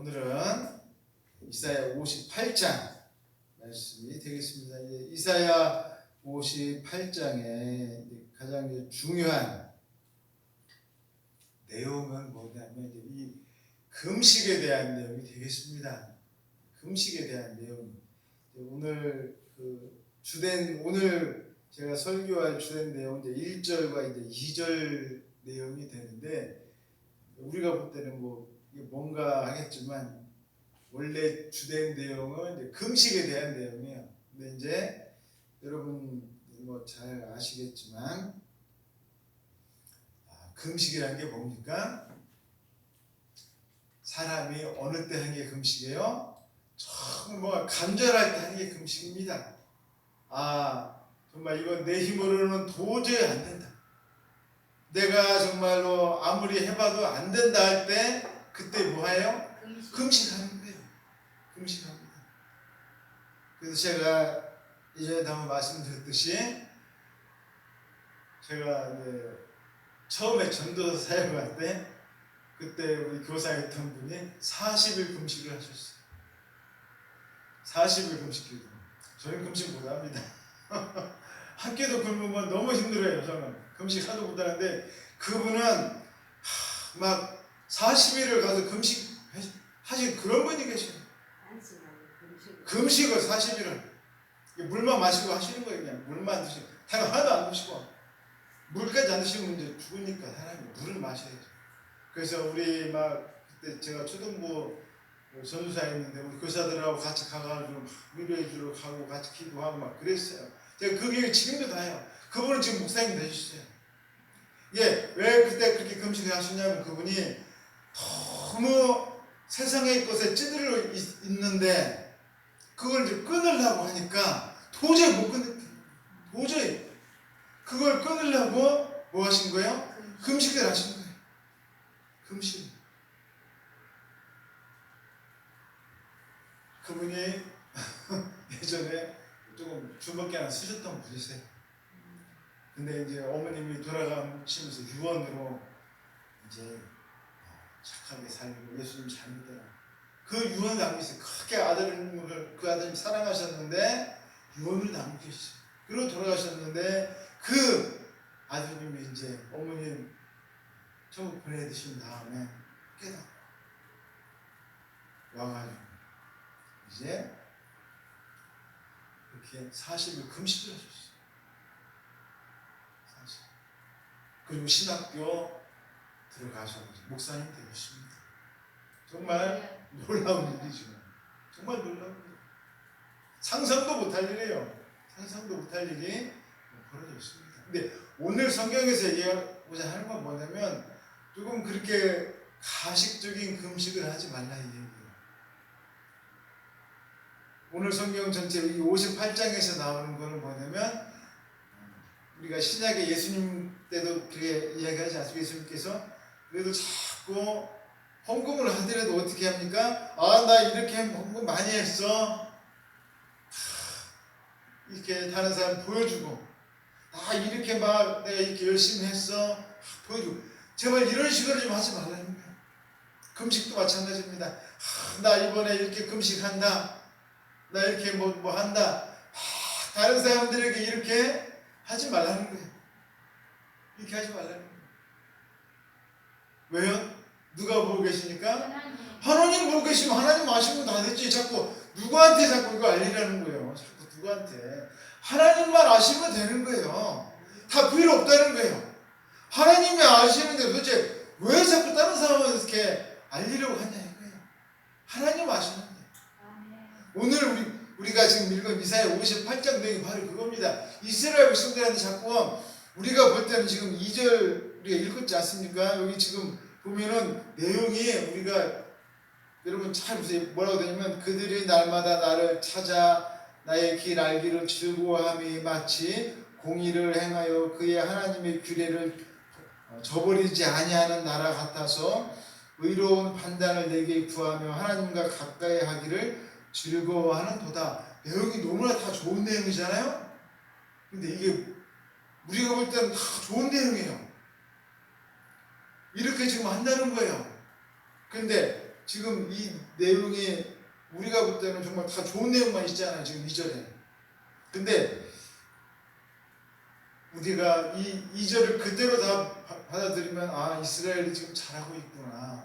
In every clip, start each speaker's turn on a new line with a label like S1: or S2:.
S1: 오늘은 이사야 58장 말씀이 되겠습니다. 이사야 58장에 가장 중요한 내용은 뭐냐면 이 금식에 대한 내용이 되겠습니다. 금식에 대한 내용. 오늘 오늘 제가 설교할 주된 내용 이제 1절과 이제 2절 내용이 되는데, 우리가 볼 때는 이게 뭔가 하겠지만 원래 주된 내용은 이제 금식에 대한 내용이에요. 근데 이제 여러분 잘 아시겠지만 금식이라는 게 뭡니까? 사람이 어느 때 하는 게 금식이에요? 정말 간절할 때 하는 게 금식입니다. 정말 이건 내 힘으로는 도저히 안 된다. 내가 정말로 아무리 해봐도 안 된다 할 때 그때 뭐해요? 금식하는 거예요. 금식합니다. 그래서 제가 이전에도 한번 말씀드렸듯이, 제가 이제 처음에 전도서 사역할 때 그때 우리 교사였던 분이 40일 금식을 하셨어요. 40일 금식기도. 저는 금식 못합니다. 학교도 굶으면 너무 힘들어요. 저는 금식 하도 못하는데, 그분은 막 40일을 가서 금식 하신 그런 분이 계셔요. 금식을 40일을 물만 마시고 하시는 거예요. 그냥 물만 드시고, 다른 하나도 안 드시고, 물까지 안 드시면 이제 죽으니까 사람이 물을 마셔야죠. 그래서 우리 그때 제가 초등부 전도사였는데 우리 교사들하고 같이 가가지고 위로해 주러 가고 같이 기도하고 막 그랬어요. 제가 그게 지금도 다 해요. 그분은 지금 목사님 되셨어요. 왜 그때 그렇게 금식을 하시냐면, 그분이 너무 세상의 것에 찌들어 있는데 그걸 이제 끊으려고 하니까 도저히 못 끊겠다. 도저히 그걸 끊으려고 뭐 하신 거예요? 금식을 하신 거예요. 금식. 그분이 예전에 조금 주먹기 하나 쓰셨던 분이세요. 근데 이제 어머님이 돌아가시면서 유언으로 이제 착하게 살고 예수님 잘 믿어라. 그 유언을 남기고 있어요. 크게 그 아들을 사랑하셨는데 유언을 남기고 계셨어요. 그리고 돌아가셨는데 그 아드님이 이제 어머님 천국 보내드신 다음에 깨닫고 와가지고 이제 이렇게 40일 금식을 하셨어요. 40. 그리고 신학교 들어가셔가지고 목사님 되셨습니다. 정말 놀라운 일이죠. 정말 놀라운 일. 상상도 못할 일이에요. 상상도 못할 일이 벌어졌습니다. 근데 오늘 성경에서 얘기하고자 하는 건 뭐냐면, 조금 그렇게 가식적인 금식을 하지 말라 이 얘기예요. 오늘 성경 전체 이 58장에서 나오는 거는 뭐냐면, 우리가 신약의 예수님 때도 그렇게 이야기하지 않습니까? 예수님께서 그래도 자꾸 헌금을 하더라도 어떻게 합니까? 나 이렇게 헌금 많이 했어. 이렇게 다른 사람 보여주고, 이렇게 내가 이렇게 열심히 했어. 보여주고. 제발 이런 식으로 좀 하지 말라는 거예요. 금식도 마찬가지입니다. 나 이번에 이렇게 금식한다. 나 이렇게 뭐 한다. 다른 사람들에게 이렇게 하지 말라는 거예요. 이렇게 하지 말라는 거예요. 왜요? 누가 보고 계시니까? 하나님 보고 계시면 하나님 아시면 다 됐지. 자꾸 누구한테 자꾸 이거 알리라는 거예요. 자꾸 누구한테. 하나님만 아시면 되는 거예요. 다 필요 없다는 거예요. 하나님이 아시는데 도대체 왜 자꾸 다른 사람을 이렇게 알리려고 하냐 이거예요. 하나님 아시는데. 오늘 우리가 지금 읽은 이사야 58장 내용이 바로 그겁니다. 이스라엘 백성들한테 자꾸 우리가 볼 때는 지금 2절 우리가 읽었지 않습니까? 여기 지금 보면은 내용이 우리가 여러분 잘 보세요. 뭐라고 되냐면, 그들이 날마다 나를 찾아 나의 길 알기를 즐거워함이 마치 공의를 행하여 그의 하나님의 규례를 저버리지 아니하는 나라 같아서 의로운 판단을 내게 구하며 하나님과 가까이 하기를 즐거워하는 도다. 내용이 너무나 다 좋은 내용이잖아요. 근데 이게 우리가 볼 때는 다 좋은 내용이에요. 이렇게 지금 한다는 거예요. 근데 지금 이 내용이 우리가 볼 때는 정말 다 좋은 내용만 있잖아요. 지금 2절에. 근데 우리가 이 2절을 그대로 다 받아들이면 아, 이스라엘이 지금 잘하고 있구나.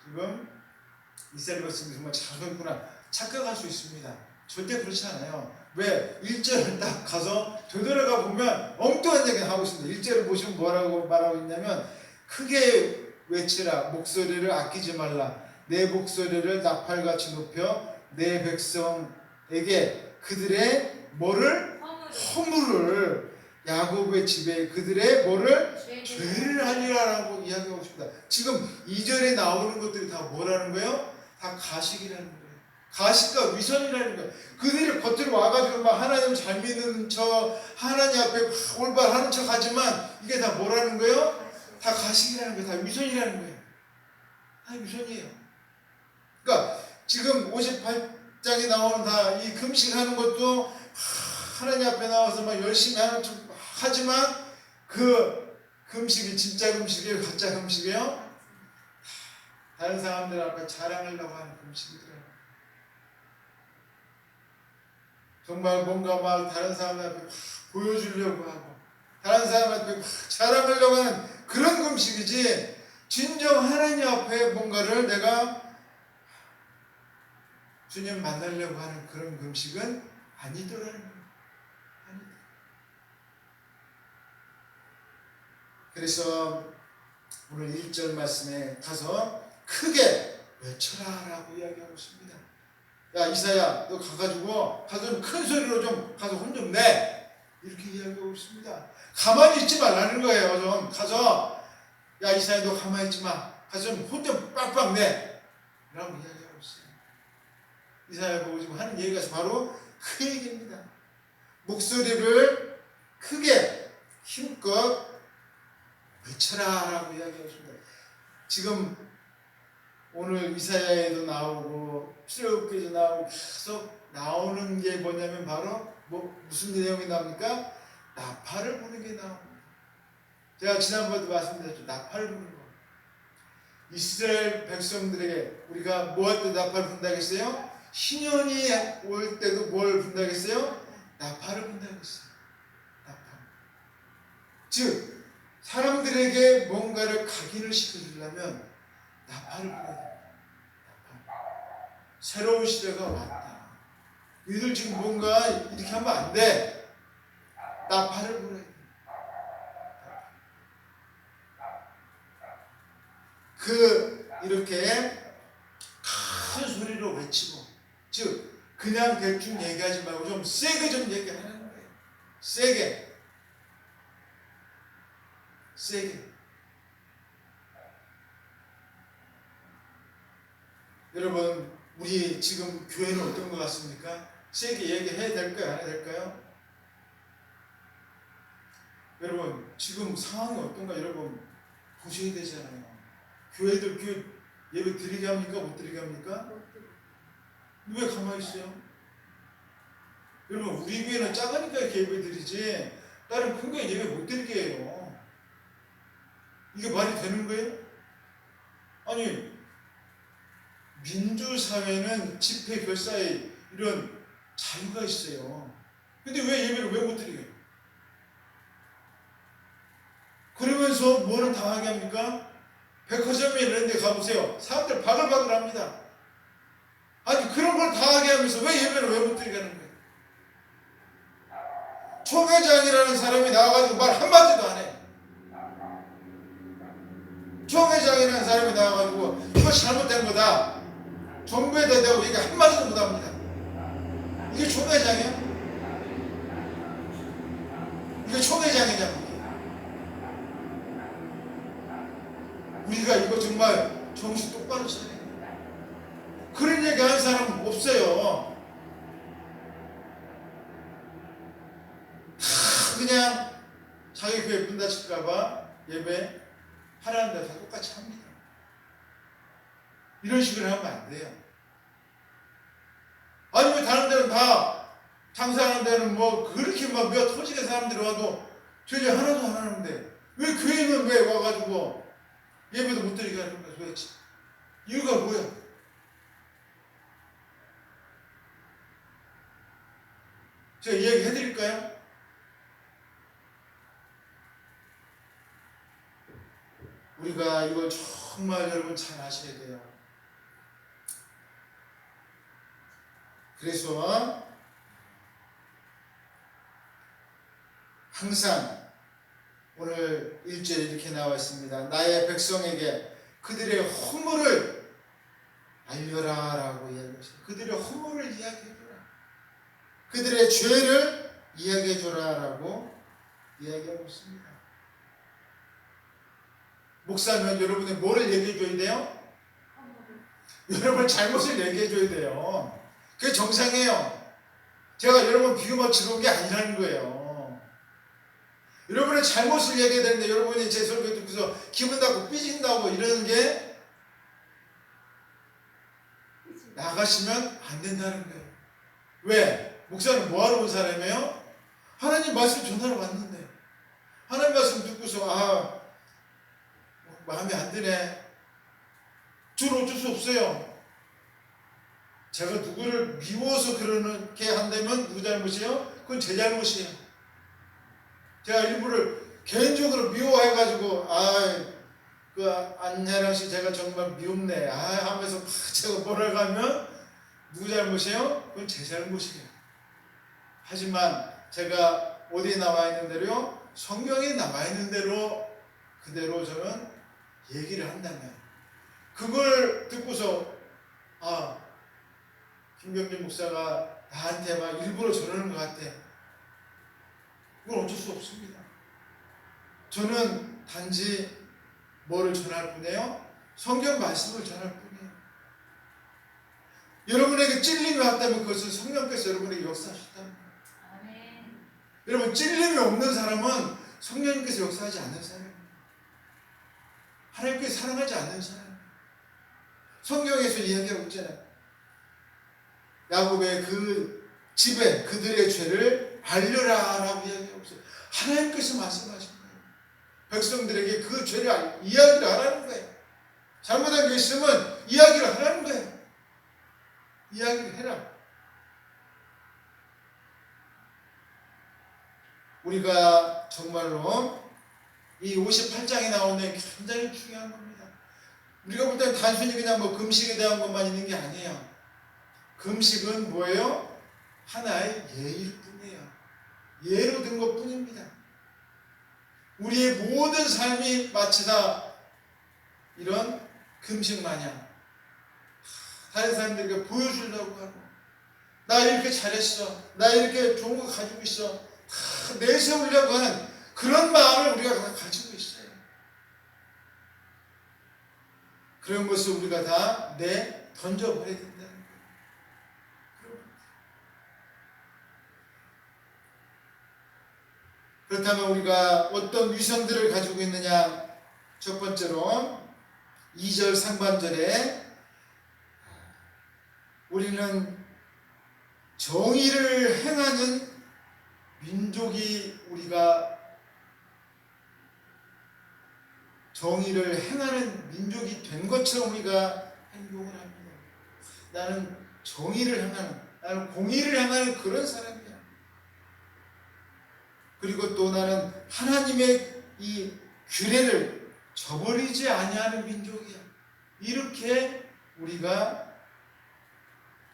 S1: 지금 이스라엘 백성이 정말 잘하고 있구나. 착각할 수 있습니다. 절대 그렇지 않아요. 왜? 1절을 딱 가서 되돌아가 보면 엉뚱한 얘기를 하고 있습니다. 1절을 보시면 뭐라고 말하고 있냐면 크게 외치라. 목소리를 아끼지 말라. 내 목소리를 나팔같이 높여 내 백성에게 그들의 뭐를? 허물을 야곱의 집에 그들의 뭐를? 죄를 하리라라고 이야기하고 있습니다. 지금 2절에 나오는 것들이 다 뭐라는 거예요? 다 가식이라는 거예요. 가식과 위선이라는 거예요. 그들이 겉으로 와가지고 막 하나님을 잘 믿는 척, 하나님 앞에 막 올바르는 척 하지만 이게 다 뭐라는 거예요? 다 가식이라는 거예요. 다 위선이라는 거예요. 다 위선이에요. 그러니까 지금 58장에 나오는 다 이 금식하는 것도 하나님 앞에 나와서 막 열심히 하는 척 하지만 그 금식이 진짜 금식이에요? 가짜 금식이에요? 다른 사람들 앞에 자랑하려고 하는 금식이더라고요. 정말 뭔가 막 다른 사람들 앞에 보여주려고 하고 다른 사람한테 자랑하려고 하는 그런 금식이지 진정 하나님 앞에 뭔가를 내가 주님 만나려고 하는 그런 금식은 아니더라는 거예요. 아니다. 그래서 오늘 1절 말씀에 가서 크게 외쳐라라고 이야기하고 있습니다. 야 이사야 너 가가지고 가서 좀 큰 소리로 좀 가서 혼 좀 내 이렇게 이야기하고 있습니다. 가만히 있지 말라는 거예요. 좀 가서 야 이사야 너 가만히 있지 마. 가서 좀 혼 좀 빡빡 내 라고 이야기하고 있어요. 이사야 보고 지금 하는 얘기가 바로 그 얘기입니다. 목소리를 크게 힘껏 외쳐라 라고 이야기하고 있습니다. 지금 오늘 이사야에도 나오고 출애굽기에도 나오고 계속 나오는 게 뭐냐면 바로 무슨 내용이 나옵니까? 나팔을 부는 게 나옵니다. 제가 지난번에도 말씀드렸죠. 나팔을 부는 거. 이스라엘 백성들에게 우리가 뭐 할 때 나팔을 분다고 했어요? 신년이 올 때도 뭘 분다고 했어요? 나팔을 분다고 했어요. 나팔. 즉 사람들에게 뭔가를 각인을 시켜주려면 나팔을 불어야 됩니다. 새로운 시대가 왔다. 너희들 지금 뭔가 이렇게 하면 안 돼. 나팔을 불어야 돼. 이렇게 큰 소리로 외치고, 즉 그냥 대충 얘기하지 말고 좀 세게 좀 얘기하는 거예요. 세게. 여러분, 우리 지금 교회는 어떤 것 같습니까? 세게 얘기해야 될까요? 안 해야 될까요? 여러분, 지금 상황이 어떤가 여러분 보셔야 되잖아요. 교회들 교회 예배 드리게 합니까? 못 드리게 합니까? 왜 가만히 있어요? 여러분, 우리 교회는 작으니까 이렇게 예배 드리지 다른 큰 교회 예배 못 드리게 해요. 이게 말이 되는 거예요? 아니, 민주사회는 집회 결사에 이런 자유가 있어요. 근데 왜 예배를 왜 못 드리게 해요? 그러면서 뭐를 당하게 합니까? 백화점에 이런 데 가보세요. 사람들 바글바글 합니다. 아니, 그런 걸 당하게 하면서 왜 예배를 왜 못 드리게 하는 거예요? 총회장이라는 사람이 나와가지고 말 한마디도 안 해. 총회장이라는 사람이 나와가지고 이거 잘못된 거다. 정부에다 대고 얘기 한마디도 못 합니다. 이게 총회장이야? 이게 총회장이냐고. 우리가 이거 정말 정신 똑바로 차려야 돼. 그런 얘기 하는 사람은 없어요. 다 그냥 자기 교회 문 닫힐까봐 예배 하라는 데서 똑같이 합니다. 이런 식으로 하면 안 돼요. 아니, 왜 다른 데는 다 장사하는 데는 뭐 그렇게 막 몇 토지게 사람들이 와도 죄지 하나도 안 하는데 왜 교회는 왜 와가지고 예배도 못 드리게 하는 거야 도대체? 이유가 뭐야? 제가 이야기 해드릴까요? 우리가 이걸 정말 여러분 잘 아셔야 돼요. 그래서 항상 오늘 1절에 이렇게 나와 있습니다. 나의 백성에게 그들의 허물을 알려라 라고 이야기했어요. 그들의 허물을 이야기해줘라. 그들의 죄를 이야기해줘라 라고 이야기하고 있습니다. 목사는 여러분이 뭐를 얘기해줘야 돼요? 여러분 잘못을 얘기해줘야 돼요. 그게 정상이에요. 제가 여러분 비유 맞추는 게 아니라는 거예요. 여러분의 잘못을 얘기해야 되는데 여러분이 제 설교 듣고서 기분 나고 삐진다고 이러는 게 나가시면 안 된다는 거예요. 왜? 목사는 뭐하러 온 사람이에요? 하나님 말씀 전하러 왔는데 하나님 말씀 듣고서 마음에 안 드네. 저는 어쩔 수 없어요. 제가 누구를 미워서 그렇게 한다면 누구 잘못이에요? 그건 제 잘못이에요. 제가 일부러 개인적으로 미워해가지고 그 안혜랑 씨 제가 정말 미움네 하면서 막 제가 뭐라고 하면 누구 잘못이에요? 그건 제 잘못이에요. 하지만 제가 어디에 나와 있는 대로요? 성경에 나와 있는 대로 그대로 저는 얘기를 한다면 그걸 듣고서 김병준 목사가 나한테 막 일부러 저러는 것 같아. 그건 어쩔 수 없습니다. 저는 단지 뭐를 전할 뿐이에요? 성경 말씀을 전할 뿐이에요. 여러분에게 찔림이 왔다면 그것은 성령께서 여러분에게 역사하셨다는 거예요. 아멘. 여러분 찔림이 없는 사람은 성령님께서 역사하지 않는 사람이에요. 하나님께서 사랑하지 않는 사람이에요. 성경에서 이야기하고 있잖아요. 야곱의 그 집에 그들의 죄를 알려라 라고 이야기하고 있어요. 하나님께서 말씀하신 거예요. 백성들에게 그 죄를 이야기를 하라는 거예요. 잘못한 게 있으면 이야기를 하라는 거예요. 이야기를 해라. 우리가 정말로 이 58장에 나오는 굉장히 중요한 겁니다. 우리가 볼 때는 단순히 그냥 금식에 대한 것만 있는 게 아니에요. 금식은 뭐예요? 하나의 예일 뿐이에요. 예로 든 것 뿐입니다. 우리의 모든 삶이 마치 다 이런 금식 마냥 다른 사람들에게 보여주려고 하고 나 이렇게 잘했어. 나 이렇게 좋은 거 가지고 있어. 다 내세우려고 하는 그런 마음을 우리가 다 가지고 있어요. 그런 것을 우리가 다 던져버려야 된다는 거예요. 그렇다면 우리가 어떤 위선들을 가지고 있느냐? 첫 번째로 2절 상반절에 우리는 정의를 행하는 민족이 우리가 정의를 행하는 민족이 된 것처럼 우리가 행동을 합니다. 나는 정의를 행하는, 나는 공의를 행하는 그런 사람이야. 그리고 또 나는 하나님의 이 규례를 저버리지 아니하는 민족이야. 이렇게 우리가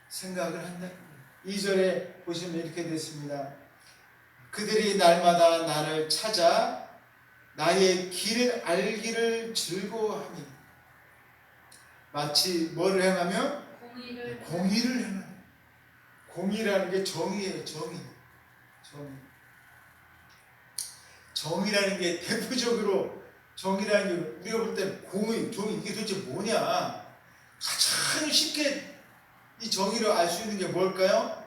S1: 생각을 한다는 거예요. 2절에 보시면 이렇게 됐습니다. 그들이 날마다 나를 찾아 나의 길을 알기를 즐거워하니 마치 뭐를 행하며? 공의를 행하며. 공의라는 게 정의예요. 정의. 정의라는 게 대표적으로 정의라는 게 우리가 볼 때 공의, 정의 이게 도대체 뭐냐? 가장 쉽게 이 정의를 알 수 있는 게 뭘까요?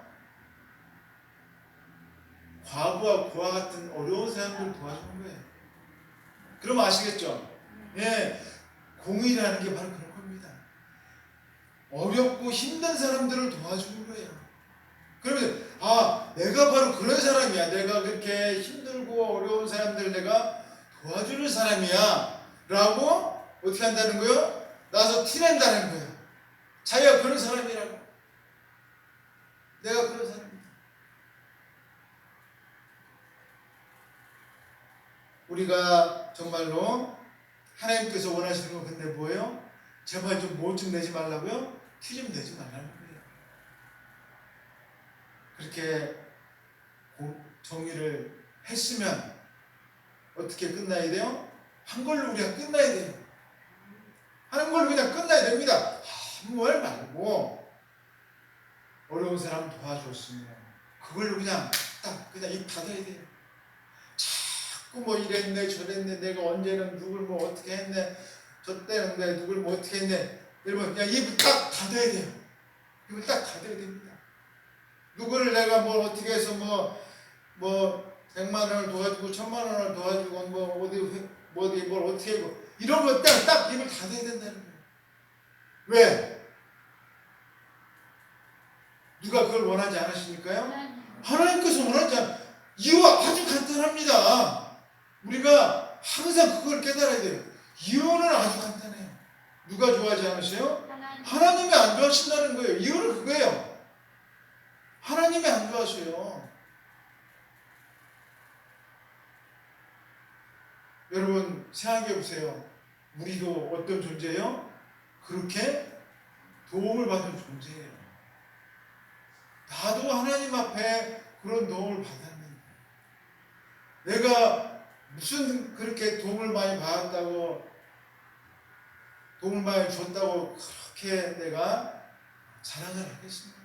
S1: 과부와 고아 같은 어려운 사람들을 도와주는 거예요. 그럼 아시겠죠? 예, 공의라는 게 바로 그런 겁니다. 어렵고 힘든 사람들을 도와주는 거예요. 그러면 내가 바로 그런 사람이야. 내가 그렇게 힘들고 어려운 사람들 내가 도와주는 사람이야 라고 어떻게 한다는 거예요? 나서 티낸다는 거예요. 자기가 그런 사람이라고. 내가 그런 사람이다. 우리가 정말로 하나님께서 원하시는 건 근데 뭐예요? 제발 좀 뭐 좀 내지 말라고요? 티 좀 내지 말라는 거예요. 그렇게 정의를 했으면 어떻게 끝나야 돼요? 한 걸로 우리가 끝나야 돼요. 한 걸로 그냥 끝나야 됩니다. 아무 말 말고 어려운 사람 도와줬으면 그걸로 그냥 딱 그냥 입 닫아야 돼요. 자꾸 뭐 이랬네 저랬네 내가 언제는 누굴 뭐 어떻게 했네 저 때는 내가 누굴 뭐 어떻게 했네 여러분 그냥 입을 딱 닫아야 돼요. 입을 딱 닫아야 됩니다. 누구를 내가 뭘 어떻게 해서 뭐 100만 원을 도와주고 1000만 원을 도와주고 뭐 어디 뭘 어떻게 하고 이런 거 딱 입을 닫아야 된다는 거예요. 왜? 누가 그걸 원하지 않으시니까요? 하나님께서 원하지 않아. 이유가 아주 간단합니다. 우리가 항상 그걸 깨달아야 돼요. 이유는 아주 간단해요. 누가 좋아하지 않으세요? 하나님이 안 좋아하신다는 거예요. 이유는 그거예요. 하나님이 안 좋아하셔요. 여러분 생각해 보세요. 우리도 어떤 존재예요? 그렇게 도움을 받은 존재예요. 나도 하나님 앞에 그런 도움을 받았는데 내가 무슨 그렇게 도움을 많이 받았다고 도움을 많이 줬다고 그렇게 내가 자랑을 하겠습니까?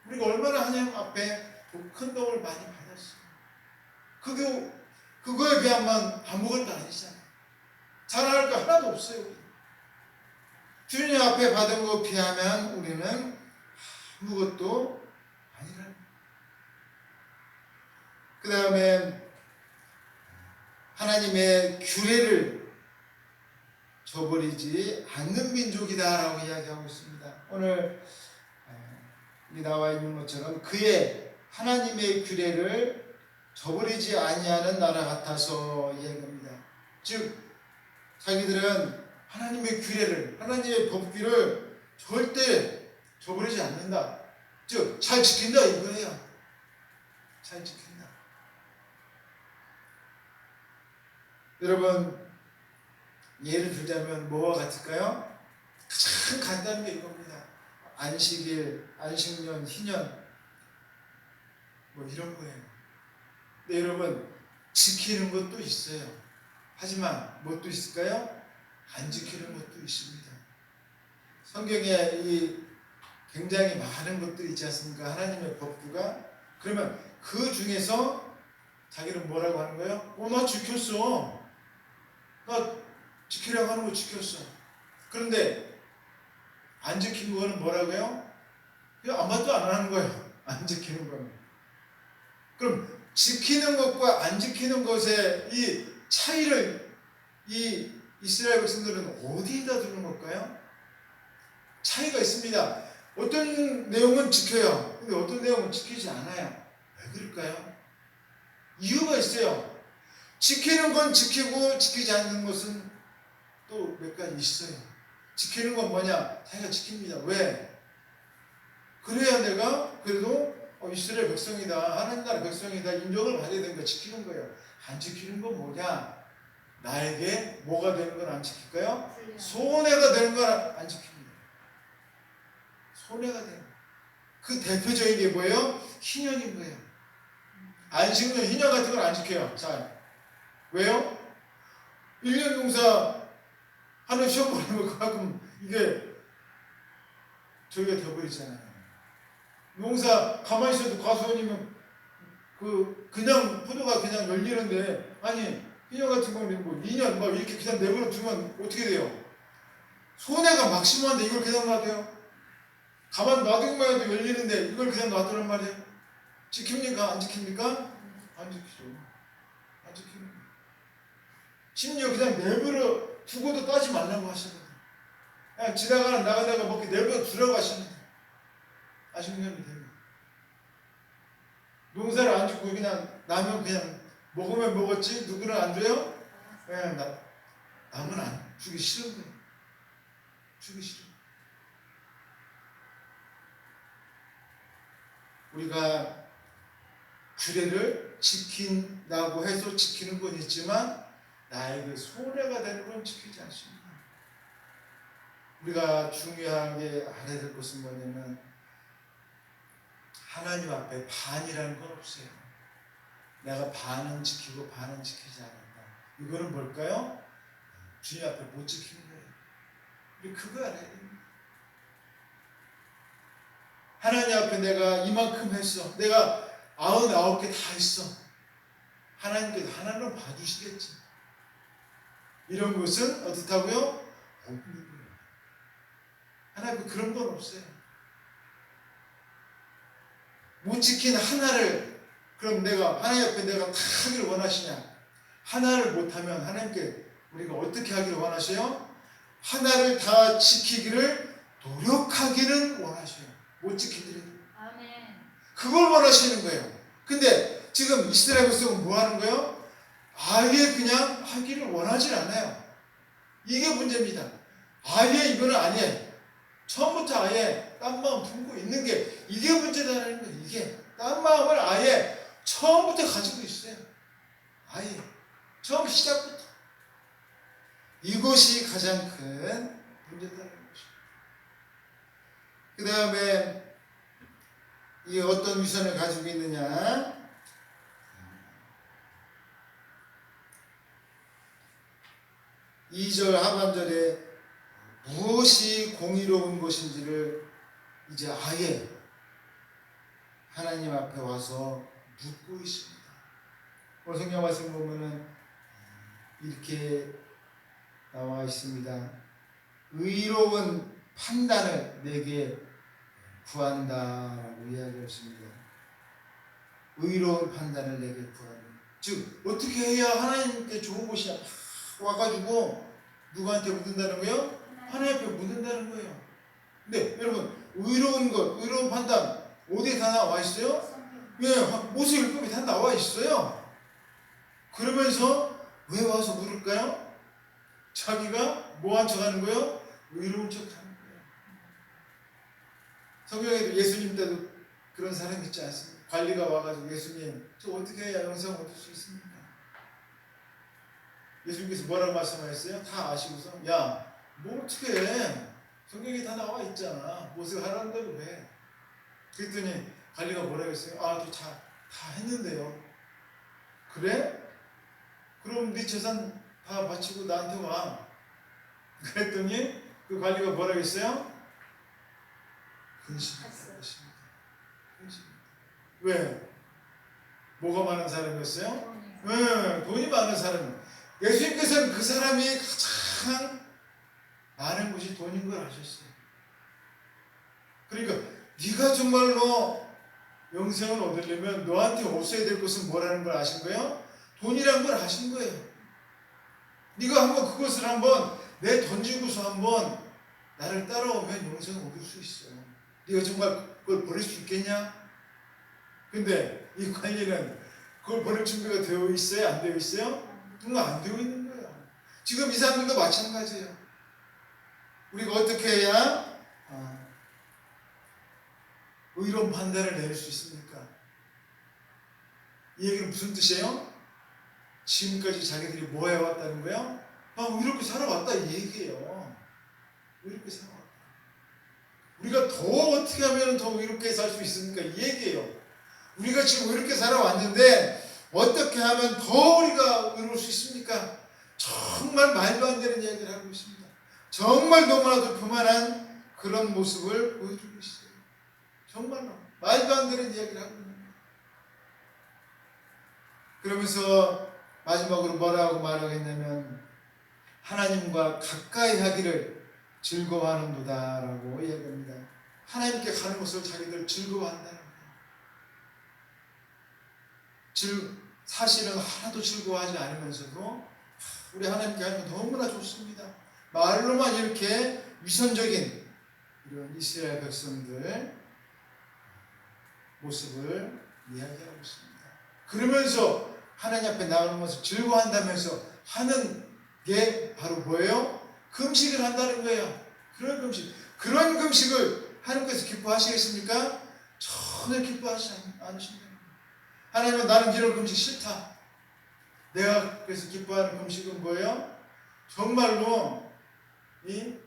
S1: 우리가 얼마나 하나님 앞에 큰 도움을 많이 받았어요. 그거에 비하면 아무것도 아니잖아요. 자랑할 거 하나도 없어요. 주님 앞에 받은 거 비하면 우리는 아무것도 아니라는. 그 다음에 하나님의 규례를 저버리지 않는 민족이다라고 이야기하고 있습니다. 오늘 여기 나와 있는 것처럼 그의 하나님의 규례를 저버리지 아니하는 나라 같아서 이야기합니다. 즉 자기들은 하나님의 규례를 하나님의 법규를 절대 저버리지 않는다. 즉 잘 지킨다 이거예요. 잘 지킨다. 여러분 예를 들자면 뭐와 같을까요? 가장 간단한 게 이겁니다. 안식일, 안식년, 희년 뭐 이런 거예요. 근데 여러분 지키는 것도 있어요. 하지만 무엇도 있을까요? 안 지키는 것도 있습니다. 성경에 이 굉장히 많은 것들이 있지 않습니까? 하나님의 법규가. 그러면 그 중에서 자기는 뭐라고 하는 거예요? 나 지켰어. 나 지키려고 하는 거 지켰어. 그런데 안 지킨 거는 뭐라고요? 아무 말도 안 하는 거예요. 안 지키는 거는. 그럼 지키는 것과 안 지키는 것의 이 차이를 이 이스라엘 백성들은 어디에다 두는 걸까요? 차이가 있습니다. 어떤 내용은 지켜요. 근데 어떤 내용은 지키지 않아요. 왜 그럴까요? 이유가 있어요. 지키는 건 지키고 지키지 않는 것은 또 몇 가지 있어요. 지키는 건 뭐냐? 자기가 지킵니다. 왜? 그래야 내가 그래도 이스라엘 백성이다. 하나님 나라 백성이다. 인정을 받아야 되는 거 지키는 거예요. 안 지키는 건 뭐냐? 나에게 뭐가 되는 건 안 지킬까요? 손해가 되는 건 안 지킵니다. 손해가 되는 거예요. 그 대표적인 게 뭐예요? 희년인 거예요. 안식년, 희년 같은 건 안 지켜요. 자, 왜요? 1년 농사 하는 시험 보내면 가끔 이게 저희가 돼버리잖아요. 농사 가만히 있어도 과수원이면 그냥 포도가 그냥 열리는데 아니 희년 같은 경우는 뭐 2년 막 이렇게 그냥 내버려 두면 어떻게 돼요? 손해가 막심한데 이걸 그냥 놔둬요? 가만 놔두기만 해도 열리는데 이걸 그냥 놔두란 말이에요? 지킵니까? 안 지킵니까? 안 지키죠. 안 지키는 거예요. 심지어 그냥 내버려 두고도 따지 말라고 하시거든요. 그냥 지나가는 나가다가 먹기 내버려 두라고 하시는데 아시면 됩니다. 농사를 안 짓고 그냥 나면 그냥 먹으면 먹었지 누구는 안 줘요? 그냥 남은 안 주기 싫은 거예요. 죽이시려. 우리가 규례를 지킨다고 해서 지키는 건 있지만 나에게 손해가 되는 건 지키지 않습니다. 우리가 중요하게 알아야 될 것은 뭐냐면 하나님 앞에 반이라는 건 없어요. 내가 반은 지키고 반은 지키지 않는다. 이거는 뭘까요? 주님 앞에 못 지키는 거예요. 우리 그거 알아야 됩니다. 하나님 앞에 내가 이만큼 했어. 내가 99개 다 했어. 하나님께서 하나님은 봐주시겠지. 이런 것은 어떻다고요? 없는 거예요. 하나님 그런 건 없어요. 못 지킨 하나를 그럼 내가 하나님 앞에 내가 다 하기를 원하시냐? 하나를 못하면 하나님께 우리가 어떻게 하기를 원하셔요? 하나를 다 지키기를 노력하기는 원하셔요. 못 지키더라도.
S2: 아멘.
S1: 그걸 원하시는 거예요. 근데 지금 이스라엘 백성은 뭐 하는 거예요? 아예 그냥 하기를 원하지 않아요. 이게 문제입니다. 아예 이거는 아니에요. 처음부터 아예 딴 마음 품고 있는 게 이게 문제다라는 거예요. 이게 딴 마음을 아예 처음부터 가지고 있어요. 아예 처음 시작부터. 이것이 가장 큰 문제다라는 것입니다. 그 다음에 이 어떤 위선을 가지고 있느냐? 2절 하반절에 무엇이 공의로운 것인지를 이제 아예 하나님 앞에 와서 묻고 있습니다. 오늘 성경 말씀 보면은 이렇게 나와 있습니다. 의로운 판단을 내게 구한다라고 이야기했습니다. 의로운 판단을 내게 구한다. 즉 어떻게 해야 하나님께 좋은 것이냐 와가지고 누구한테 묻는다는 거예요? 하나님 앞에 묻는다는 거예요. 근데 여러분 의로운 것, 의로운 판단 어디에 다 나와 있어요? 예, 모세율법에 다 나와 있어요. 그러면서 왜 와서 물을까요? 자기가 뭐한 척 하는 거예요? 의로운 척 하는 거예요. 성경에도 예수님 때도 그런 사람 있지 않습니까? 관리가 와가지고 예수님 저 어떻게 해야 영생 얻을 수 있습니까? 예수님께서 뭐라고 말씀하셨어요? 다 아시고서 야 뭐 어떻게 해? 성경에 다 나와 있잖아. 모세가 하라는 대로 해. 그랬더니 관리가 뭐라고 했어요? 아, 다 했는데요. 그래? 그럼 네 재산 다 바치고 나한테 와. 그랬더니 그 관리가 뭐라고 했어요? 근심했다는 것입니다. 근심했다. 왜? 뭐가 많은 사람이었어요? 네, 돈이 많은 사람. 예수님께서는 그 사람이 가장 많은 것이 돈인 걸 아셨어요. 그러니까 네가 정말로 영생을 얻으려면 너한테 없어야 될 것은 뭐라는 걸 아신 거예요? 돈이란 걸 아신 거예요. 네가 한번 그것을 한번 내던지고서 한번 나를 따라오면 영생을 얻을 수 있어. 네가 정말 그걸 버릴 수 있겠냐? 근데 이 관리는 그걸 버릴 준비가 되어 있어요? 안 되어 있어요? 그건 안 되어 있는 거예요. 지금 이 사람들도 마찬가지예요. 우리가 어떻게 해야 의로운 판단을 내릴 수 있습니까? 이 얘기는 무슨 뜻이에요? 지금까지 자기들이 뭐 해왔다는 거예요? 이렇게 살아왔다 이 얘기예요. 이렇게 살아왔다. 우리가 더 어떻게 하면 더 이렇게 살 수 있습니까? 이 얘기예요. 우리가 지금 이렇게 살아왔는데 어떻게 하면 더 우리가 의로울 수 있습니까? 정말 말도 안 되는 이야기를 하고 있습니다. 정말 너무나도 교만한 그런 모습을 보여주고 있어요. 정말로 말도 안 되는 이야기를 하고 있는 거예요. 그러면서 마지막으로 뭐라고 말하겠냐면 하나님과 가까이 하기를 즐거워하는도다라고 이야기합니다. 하나님께 가는 것을 자기들 즐거워한다는 거예요. 사실은 하나도 즐거워하지 않으면서도 우리 하나님께 하면 너무나 좋습니다. 말로만 이렇게 위선적인 이런 이스라엘 백성들 모습을 이야기하고 있습니다. 그러면서 하나님 앞에 나오는 것을 즐거워한다면서 하는 게 바로 뭐예요? 금식을 한다는 거예요. 그런 금식을 하나님께서 기뻐하시겠습니까? 전혀 기뻐하지 않으십니다. 하나님은 나는 이런 금식 싫다. 내가 그래서 기뻐하는 금식은 뭐예요? 정말로 이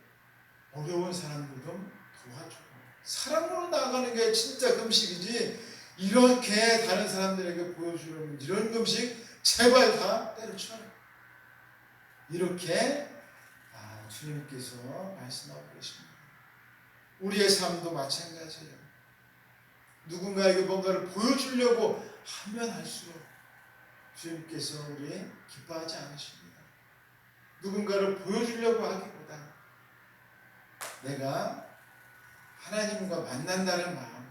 S1: 어려운 사람들 좀 도와줘. 사랑으로 나아가는 게 진짜 금식이지, 이렇게 다른 사람들에게 보여주는 이런 금식 제발 다 때려쳐라. 이렇게 주님께서 말씀하고 계십니다. 우리의 삶도 마찬가지예요. 누군가에게 뭔가를 보여주려고 하면 할수록 주님께서 우리 기뻐하지 않으십니다. 누군가를 보여주려고 하기보다 내가 하나님과 만난다는 마음,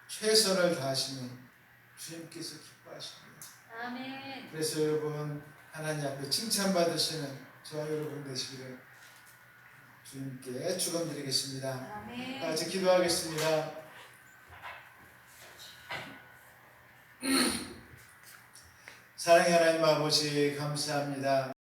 S1: 최선을 다하시면 주님께서 기뻐하십니다.
S2: 아멘.
S1: 그래서 여러분, 하나님 앞에 칭찬받으시는 저와 여러분 되시기를 주님께 축원드리겠습니다.
S2: 아멘.
S1: 같이 기도하겠습니다. 사랑의 하나님 아버지, 감사합니다.